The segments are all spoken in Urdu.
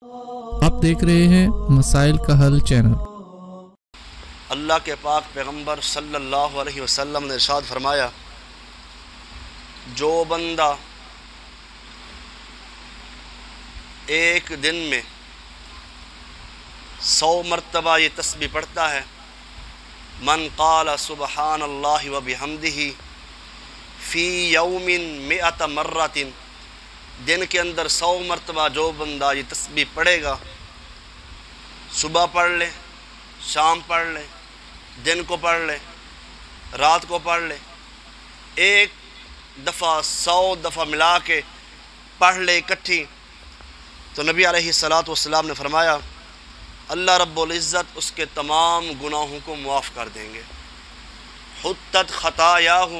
آپ دیکھ رہے ہیں مسائل کا حل چینل۔ اللہ کے پاک پیغمبر صلی اللہ علیہ وسلم نے ارشاد فرمایا، جو بندہ ایک دن میں 100 مرتبہ یہ تسبیح پڑھتا ہے، من قال سبحان اللہ و بحمدہ فی یوم 100 مرۃ، دن کے اندر 100 مرتبہ جو بندہ یہ تسبیح پڑھے گا، صبح پڑھ لے، شام پڑھ لے، دن کو پڑھ لے، رات کو پڑھ لے، ایک دفعہ 100 دفعہ ملا کے پڑھ لے اکٹھی، تو نبی علیہ السلام نے فرمایا اللہ رب العزت اس کے تمام گناہوں کو معاف کر دیں گے۔ حطت خطایاہ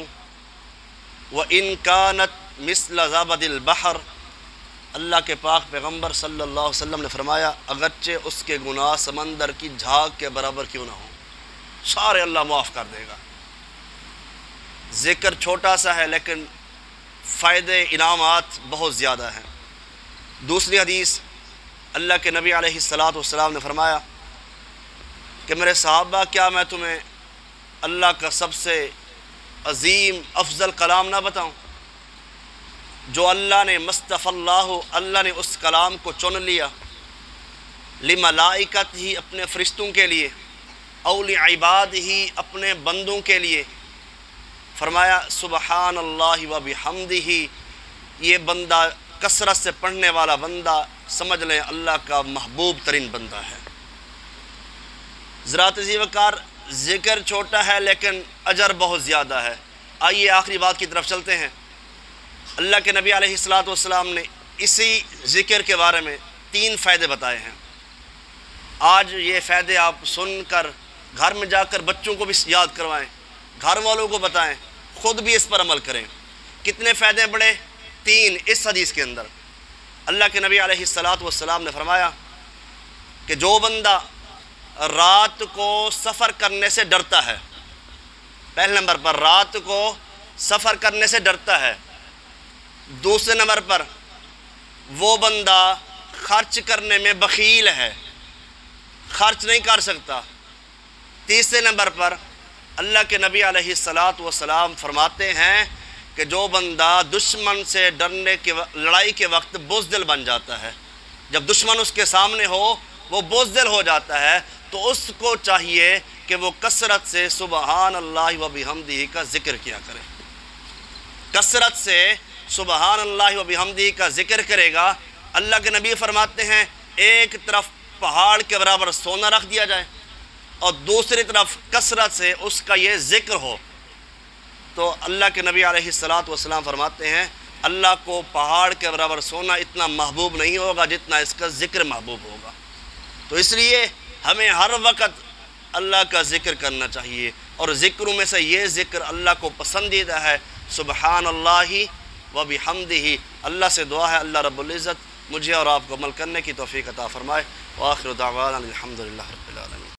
وَإِن كَانَتْ مِثْلَ زَبَدِ الْبَحْرِ، اللہ کے پاک پیغمبر صلی اللہ علیہ وسلم نے فرمایا اگرچہ اس کے گناہ سمندر کی جھاگ کے برابر کیوں نہ ہوں، سارے اللہ معاف کر دے گا۔ ذکر چھوٹا سا ہے لیکن فائدے انعامات بہت زیادہ ہیں۔ دوسری حدیث، اللہ کے نبی علیہ السلام نے فرمایا کہ میرے صحابہ، کیا میں تمہیں اللہ کا سب سے عظیم افضل کلام نہ بتاؤں جو اللہ نے مصطفی اللہ نے اس کلام کو چن لیا، لملائکت ہی اپنے فرشتوں کے لیے، او لعباد ہی اپنے بندوں کے لیے۔ فرمایا سبحان اللہ و بحمدہ، یہ بندہ کثرت سے پڑھنے والا بندہ سمجھ لیں اللہ کا محبوب ترین بندہ ہے۔ ذرا عزیز وقار، ذکر چھوٹا ہے لیکن اجر بہت زیادہ ہے۔ آئیے آخری بات کی طرف چلتے ہیں۔ اللہ کے نبی علیہ السلام نے اسی ذکر کے بارے میں 3 فائدے بتائے ہیں۔ آج یہ فائدے آپ سن کر گھر میں جا کر بچوں کو بھی یاد کروائیں، گھر والوں کو بتائیں، خود بھی اس پر عمل کریں۔ کتنے فائدے بڑے؟ 3 اس حدیث کے اندر۔ اللہ کے نبی علیہ السلام نے فرمایا کہ جو بندہ رات کو سفر کرنے سے ڈرتا ہے، پہلے نمبر پر رات کو سفر کرنے سے ڈرتا ہے، دوسرے نمبر پر وہ بندہ خرچ کرنے میں بخیل ہے، خرچ نہیں کر سکتا، تیسرے نمبر پر اللہ کے نبی علیہ السلام فرماتے ہیں کہ جو بندہ دشمن سے ڈرنے کے لڑائی کے وقت بزدل بن جاتا ہے، جب دشمن اس کے سامنے ہو وہ بزدل ہو جاتا ہے، تو اس کو چاہیے کہ وہ کثرت سے سبحان اللہ و بحمدہ کا ذکر کیا کرے۔ کثرت سے سبحان اللہ و بحمدہ کا ذکر کرے گا۔ اللہ کے نبی فرماتے ہیں ایک طرف پہاڑ کے برابر سونا رکھ دیا جائے اور دوسری طرف کثرت سے اس کا یہ ذکر ہو، تو اللہ کے نبی علیہ السلام فرماتے ہیں اللہ کو پہاڑ کے برابر سونا اتنا محبوب نہیں ہوگا جتنا اس کا ذکر محبوب ہوگا۔ تو اس لیے ہمیں ہر وقت اللہ کا ذکر کرنا چاہیے، اور ذکروں میں سے یہ ذکر اللہ کو پسندیدہ ہے، سبحان اللہ و بحمدہ۔ اللہ سے دعا ہے اللہ رب العزت مجھے اور آپ کو عمل کرنے کی توفیق عطا فرمائے۔ وآخر دعوانا الحمدللہ رب العالمین۔